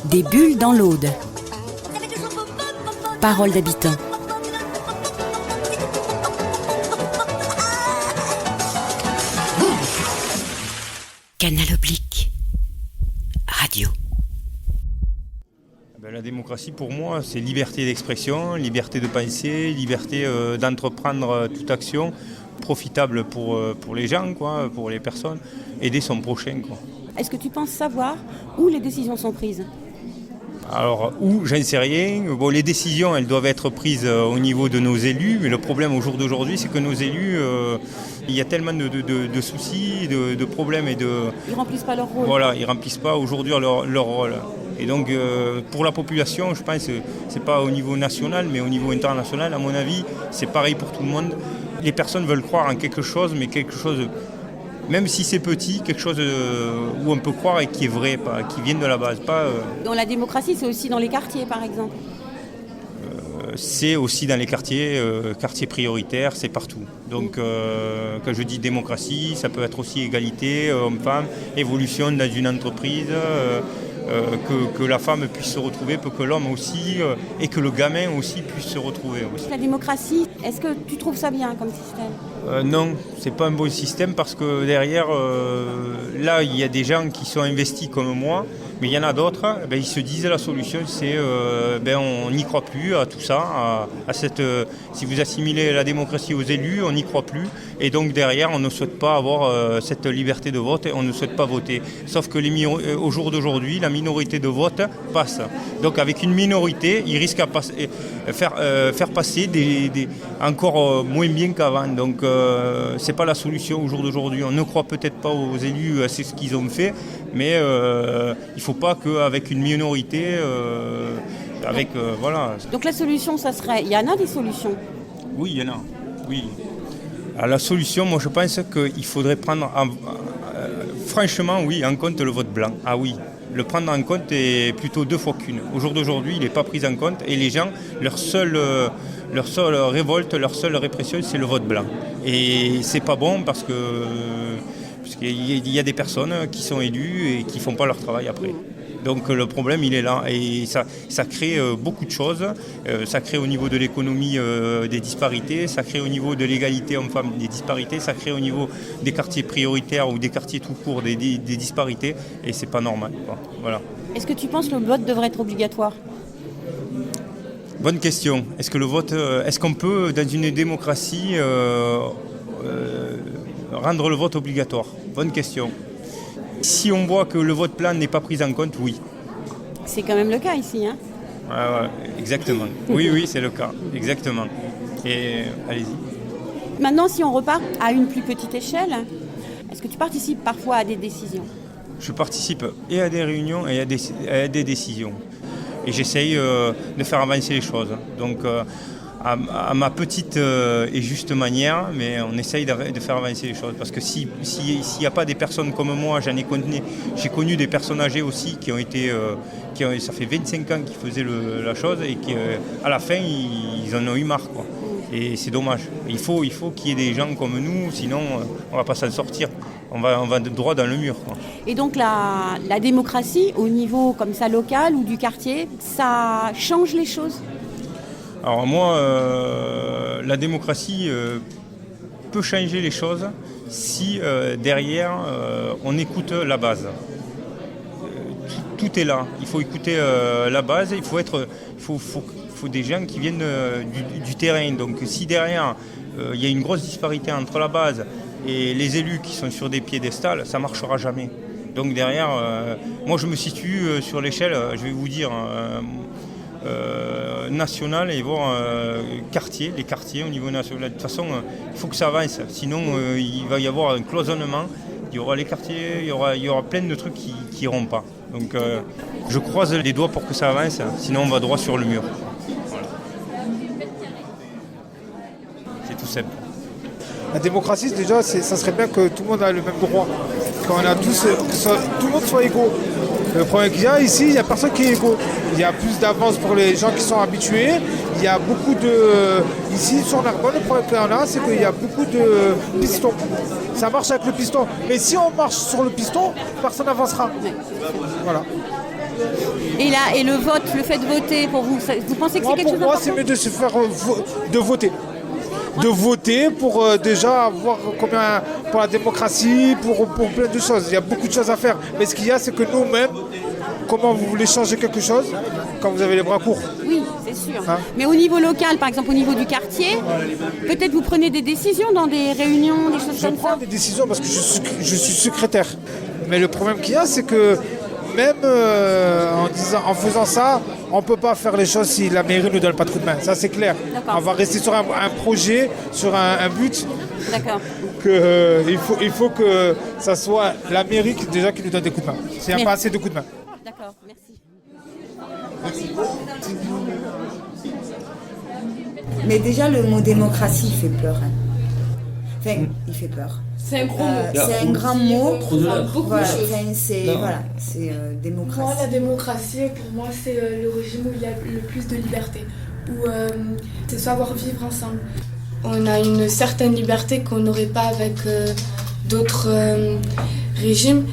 Des bulles dans l'Aude. Paroles d'habitants. Canal Oblique. Radio. La démocratie, pour moi, c'est liberté d'expression, liberté de penser, liberté d'entreprendre toute action profitable pour les gens, quoi, pour les personnes, aider son prochain, quoi. Est-ce que tu penses savoir où les décisions sont prises ? Alors, où, j'en sais rien. Bon, les décisions, elles doivent être prises au niveau de nos élus, mais le problème au jour d'aujourd'hui, c'est que nos élus, il y a tellement de soucis, de problèmes et de... Ils ne remplissent pas leur rôle. Voilà, ils ne remplissent pas aujourd'hui leur rôle. Et donc, pour la population, je pense que ce n'est pas au niveau national, mais au niveau international, à mon avis, c'est pareil pour tout le monde. Les personnes veulent croire en quelque chose, mais quelque chose, même si c'est petit, quelque chose où on peut croire et qui est vrai, pas, qui vient de la base. Dans la démocratie, c'est aussi dans les quartiers, par exemple. C'est aussi dans les quartiers prioritaires, c'est partout. Donc, quand je dis démocratie, ça peut être aussi égalité, homme-femme, évolution dans une entreprise, que la femme puisse se retrouver, que l'homme aussi, et que le gamin aussi puisse se retrouver. Aussi. La démocratie, est-ce que tu trouves ça bien comme système ? Non, c'est pas un bon système parce que derrière, là, il y a des gens qui sont investis comme moi, mais il y en a d'autres, ils se disent la solution, c'est on n'y croit plus à tout ça, à cette, si vous assimilez la démocratie aux élus, on n'y croit plus, et donc derrière, on ne souhaite pas avoir cette liberté de vote, et on ne souhaite pas voter. Sauf que au jour d'aujourd'hui, la minorité de vote passe. Donc avec une minorité, ils risquent à faire passer des encore moins bien qu'avant. Donc c'est pas la solution au jour d'aujourd'hui. On ne croit peut-être pas aux élus, c'est ce qu'ils ont fait, mais il ne faut pas qu'avec une minorité, voilà. Donc la solution, ça serait... Il y en a des solutions ? Oui, il y en a. Oui. Alors, la solution, moi je pense qu'il faudrait prendre franchement, oui, en compte le vote blanc. Ah oui. Le prendre en compte est plutôt 2 fois qu'une. Au jour d'aujourd'hui, il n'est pas pris en compte et les gens, leur seule révolte, leur seule répression, c'est le vote blanc. Et c'est pas bon parce qu'il y a des personnes qui sont élues et qui ne font pas leur travail après. Donc le problème, il est là. Et ça crée beaucoup de choses. Ça crée au niveau de l'économie des disparités. Ça crée au niveau de l'égalité homme-femme des disparités. Ça crée au niveau des quartiers prioritaires ou des quartiers tout court des disparités. Et c'est pas normal, quoi. Voilà. Est-ce que tu penses que le vote devrait être obligatoire ? Bonne question. Est-ce qu'on peut, dans une démocratie, rendre le vote obligatoire ? Bonne question. Si on voit que le vote blanc n'est pas pris en compte, oui. C'est quand même le cas ici, hein ? Ouais, exactement. Oui, c'est le cas. Exactement. Et allez-y. Maintenant, si on repart à une plus petite échelle, est-ce que tu participes parfois à des décisions ? Je participe et à des réunions et à des décisions. Et j'essaye de faire avancer les choses. Donc, à ma petite et juste manière, mais on essaye de faire avancer les choses. Parce que s'il n'y a pas des personnes comme moi, j'ai connu des personnes âgées aussi qui ont été, ça fait 25 ans qu'ils faisaient la chose et qu'à la fin, ils en ont eu marre, quoi. Et c'est dommage. Il faut qu'il y ait des gens comme nous, sinon on ne va pas s'en sortir. On va droit dans le mur, quoi. Et donc la démocratie, au niveau comme ça local ou du quartier, ça change les choses ? Alors moi, la démocratie peut changer les choses si derrière on écoute la base. Tout est là. Il faut écouter la base. Il faut des gens qui viennent du terrain. Donc si derrière il y a une grosse disparité entre la base et les élus qui sont sur des piédestals, ça ne marchera jamais. Donc derrière, moi je me situe sur l'échelle, je vais vous dire, nationale et voir les quartiers au niveau national. De toute façon, il faut que ça avance. Sinon, il va y avoir un cloisonnement. Il y aura les quartiers, il y aura plein de trucs qui n'iront pas. Donc je croise les doigts pour que ça avance, sinon on va droit sur le mur. Voilà. C'est tout simple. La démocratie, déjà, ça serait bien que tout le monde ait le même droit. Qu'on a tous, tout le monde soit égaux. Le problème qu'il y a ici, il n'y a personne qui est égaux. Il y a plus d'avance pour les gens qui sont habitués, il y a beaucoup de... Ici, sur Narbonne, le problème qu'on a, c'est qu'il y a beaucoup de pistons. Ça marche avec le piston. Mais si on marche sur le piston, personne n'avancera. Voilà. Et là, et le vote, le fait de voter, pour vous, vous pensez que c'est quelque chose Pour moi, d'important? c'est mieux de se faire de voter. De voter pour déjà avoir combien pour la démocratie, pour plein de choses. Il y a beaucoup de choses à faire. Mais ce qu'il y a, c'est que nous-mêmes, comment vous voulez changer quelque chose quand vous avez les bras courts? Oui, c'est sûr. Hein? Mais au niveau local, par exemple au niveau du quartier, peut-être vous prenez des décisions dans des réunions, des choses Je comme prends ça. des décisions parce que je suis secrétaire. Mais le problème qu'il y a, c'est que même en faisant ça, on ne peut pas faire les choses si la mairie ne nous donne pas de coup de main. Ça, c'est clair. D'accord. On va rester sur un projet, sur un but. D'accord. Il faut que ça soit la mairie qui nous donne des coups de main. S'il n'y a pas assez de coups de main. D'accord, merci. Mais déjà, le mot démocratie, il fait peur. Hein. Enfin, il fait peur. C'est un gros mot. C'est un grand mot. Beaucoup Voilà, de choses. enfin, c'est démocratie. Moi, la démocratie, pour moi, c'est le régime où il y a le plus de liberté, où c'est savoir vivre ensemble. On a une certaine liberté qu'on n'aurait pas avec d'autres régimes.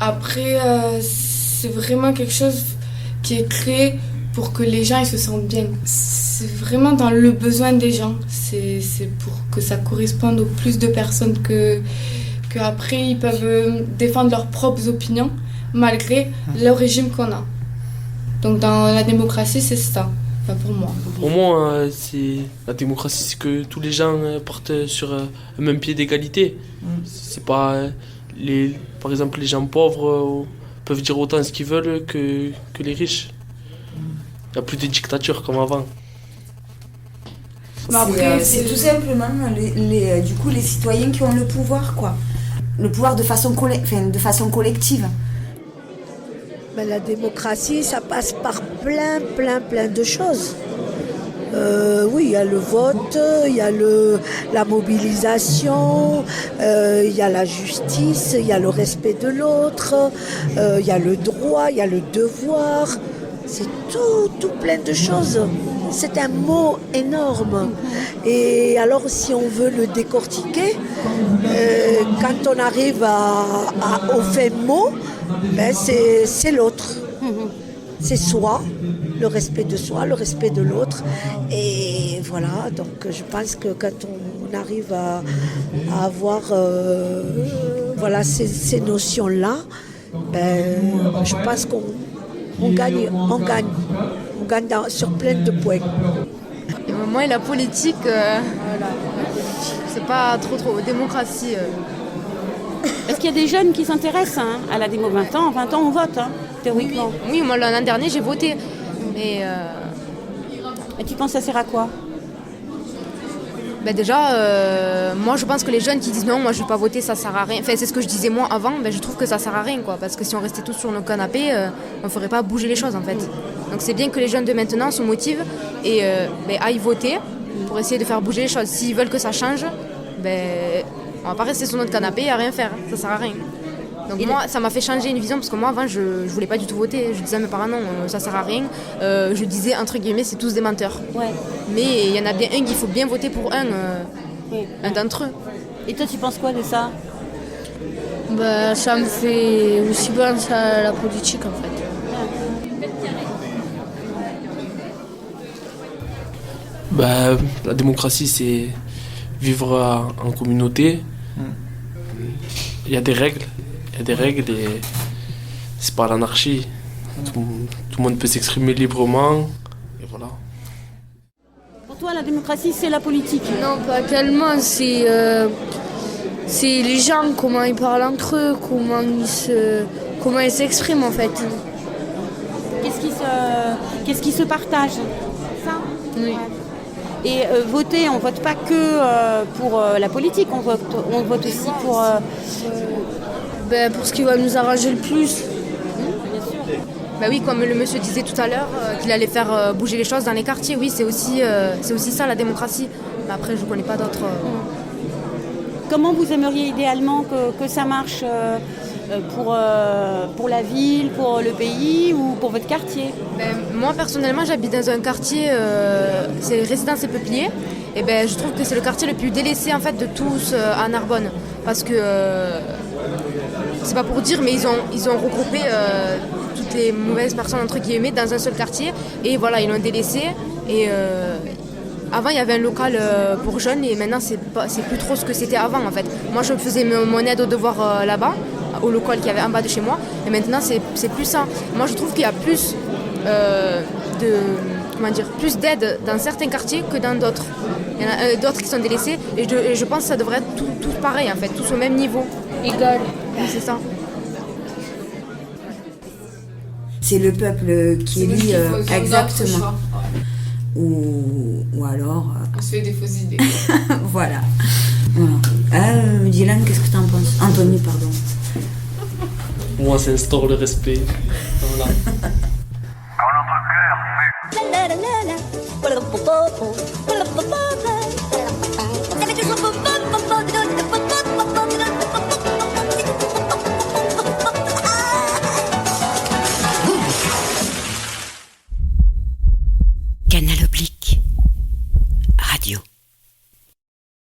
Après, c'est vraiment quelque chose qui est créé pour que les gens ils se sentent bien. C'est vraiment dans le besoin des gens. C'est pour que ça corresponde au plus de personnes que après ils peuvent défendre leurs propres opinions malgré le régime qu'on a. Donc dans la démocratie, c'est ça. Enfin, pour moi. Pour moi, c'est la démocratie, c'est que tous les gens partent sur un même pied d'égalité. C'est pas par exemple les gens pauvres peuvent dire autant ce qu'ils veulent que les riches. Il n'y a plus de dictature comme avant. C'est tout simplement du coup, les citoyens qui ont le pouvoir, quoi. Le pouvoir de façon collective. Ben, la démocratie, ça passe par plein de choses. Oui, il y a le vote, il y a la mobilisation, il y a la justice, il y a le respect de l'autre, il y a le droit, il y a le devoir. C'est tout plein de choses. C'est un mot énorme. Et alors, si on veut le décortiquer, quand on arrive au fait mot, ben c'est l'autre. C'est soi, le respect de soi, le respect de l'autre. Et voilà, donc je pense que quand on arrive à avoir voilà, ces notions-là, ben, je pense qu'on gagne sur plein de points. Et moi, la politique, c'est pas trop démocratie. Est-ce qu'il y a des jeunes qui s'intéressent à la démo 20 ans on vote, théoriquement. Oui, moi l'an dernier j'ai voté. Mais Et tu penses que ça sert à quoi? déjà, moi je pense que les jeunes qui disent non, moi je vais pas voter, ça sert à rien. Enfin, c'est ce que je disais moi avant, je trouve que ça sert à rien, quoi. Parce que si on restait tous sur nos canapés, on ferait pas bouger les choses en fait. Donc c'est bien que les jeunes de maintenant se motivent et aillent voter pour essayer de faire bouger les choses. S'ils veulent que ça change, on va pas rester sur notre canapé et à rien faire, ça sert à rien. Donc moi, ça m'a fait changer une vision parce que moi avant je voulais pas du tout voter. Je disais à mes parents non, ça sert à rien. Je disais entre guillemets c'est tous des menteurs. Ouais. Mais il y en a bien un qu'il faut bien voter pour un d'entre eux. Et toi tu penses quoi de ça? Ça me fait aussi penser à la politique en fait. La démocratie, c'est vivre en communauté. Il y a des règles. Et c'est pas l'anarchie. Tout le monde peut s'exprimer librement. Et voilà. Pour toi la démocratie c'est la politique? Non, pas tellement. C'est les gens, comment ils parlent entre eux, comment ils s'expriment en fait. Qu'est-ce qui se partage? Ça? Oui. Ouais. Et voter, on vote pas que pour la politique, on vote aussi pour... Pour ce qui va nous arranger le plus. Bien sûr. Oui, comme le monsieur disait tout à l'heure, qu'il allait faire bouger les choses dans les quartiers. Oui, c'est aussi ça la démocratie. Mais après, je connais pas d'autres... Comment vous aimeriez idéalement que ça marche pour la ville, pour le pays ou pour votre quartier? Moi personnellement j'habite dans un quartier, c'est résidence et peuplier. Et je trouve que c'est le quartier le plus délaissé en fait de tous à Narbonne. Parce que c'est pas pour dire mais ils ont regroupé toutes les mauvaises personnes entre guillemets dans un seul quartier. Et voilà, ils l'ont délaissé. Et avant il y avait un local pour jeunes et maintenant c'est plus trop ce que c'était avant en fait. Moi je faisais mon aide aux devoirs là-bas, au local qu'il y avait en bas de chez moi. Et maintenant c'est plus ça. Moi je trouve qu'il y a plus plus d'aide dans certains quartiers que dans d'autres. Il y en a d'autres qui sont délaissés et je pense que ça devrait être tout pareil en fait, tous au même niveau. Égal. Oui, c'est ça. C'est le peuple qui élit exactement. Ou alors... On se fait des fausses idées. voilà. Dylan, qu'est-ce que tu en penses? Anthony, pardon. Moi, ça instaure le respect. Voilà. Canal Oblique Radio.